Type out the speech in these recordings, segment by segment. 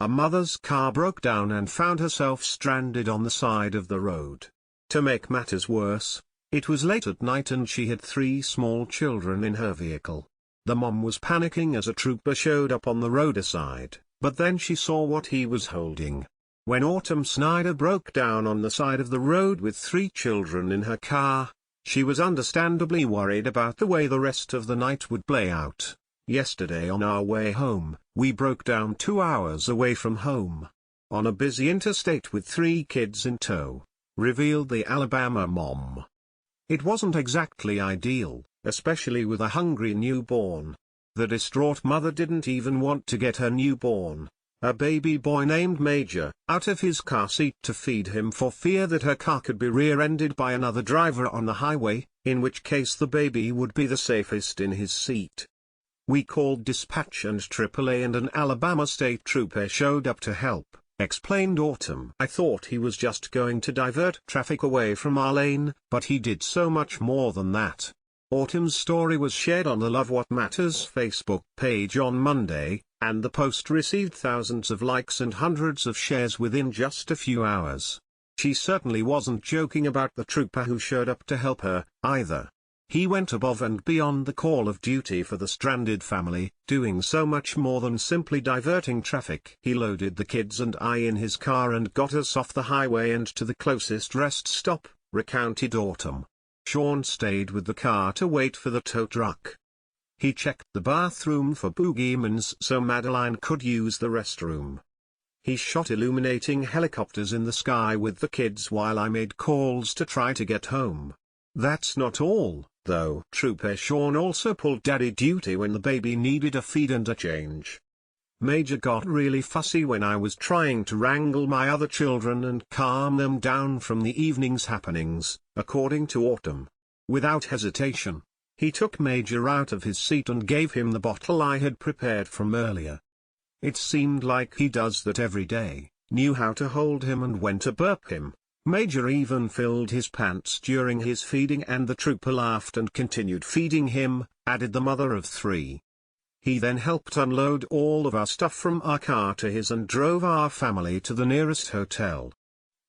A mother's car broke down and found herself stranded on the side of the road. To make matters worse, it was late at night and she had 3 small children in her vehicle. The mom was panicking as a trooper showed up on the roadside, but then she saw what he was holding. When Autumn Snyder broke down on the side of the road with 3 children in her car, she was understandably worried about the way the rest of the night would play out. Yesterday on our way home, we broke down 2 hours away from home. On a busy interstate with 3 kids in tow, revealed the Alabama mom. It wasn't exactly ideal, especially with a hungry newborn. The distraught mother didn't even want to get her newborn, a baby boy named Major, out of his car seat to feed him for fear that her car could be rear-ended by another driver on the highway, in which case the baby would be the safest in his seat. We called dispatch and AAA and an Alabama state trooper showed up to help, explained Autumn. I thought he was just going to divert traffic away from our lane, but he did so much more than that. Autumn's story was shared on the Love What Matters Facebook page on Monday, and the post received thousands of likes and hundreds of shares within just a few hours. She certainly wasn't joking about the trooper who showed up to help her, either. He went above and beyond the call of duty for the stranded family, doing so much more than simply diverting traffic. He loaded the kids and I in his car and got us off the highway and to the closest rest stop, recounted Autumn. Sean stayed with the car to wait for the tow truck. He checked the bathroom for boogeymans so Madeline could use the restroom. He shot illuminating helicopters in the sky with the kids while I made calls to try to get home. That's not all, though. Trooper Sean also pulled daddy duty when the baby needed a feed and a change. Major got really fussy when I was trying to wrangle my other children and calm them down from the evening's happenings, according to Autumn. Without hesitation, he took Major out of his seat and gave him the bottle I had prepared from earlier. It seemed like he does that every day, knew how to hold him and when to burp him. Major even filled his pants during his feeding and the trooper laughed and continued feeding him, added the mother of 3. He then helped unload all of our stuff from our car to his and drove our family to the nearest hotel.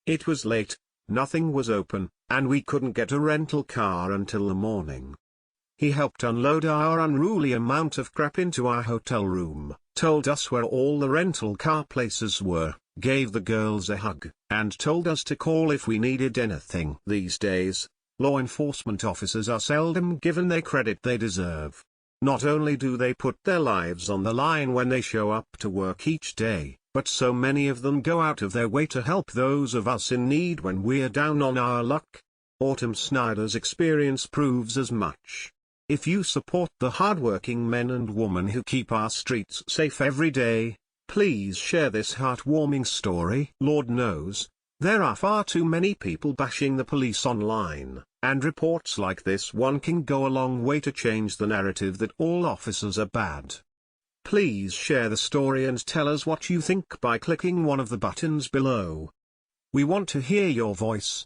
It was late, nothing was open, and we couldn't get a rental car until the morning. He helped unload our unruly amount of crap into our hotel room, told us where all the rental car places were, gave the girls a hug, and told us to call if we needed anything. These days, law enforcement officers are seldom given the credit they deserve. Not only do they put their lives on the line when they show up to work each day, but so many of them go out of their way to help those of us in need when we're down on our luck. Autumn Snyder's experience proves as much. If you support the hardworking men and women who keep our streets safe every day, please share this heartwarming story. Lord knows, there are far too many people bashing the police online, and reports like this one can go a long way to change the narrative that all officers are bad. Please share the story and tell us what you think by clicking one of the buttons below. We want to hear your voice,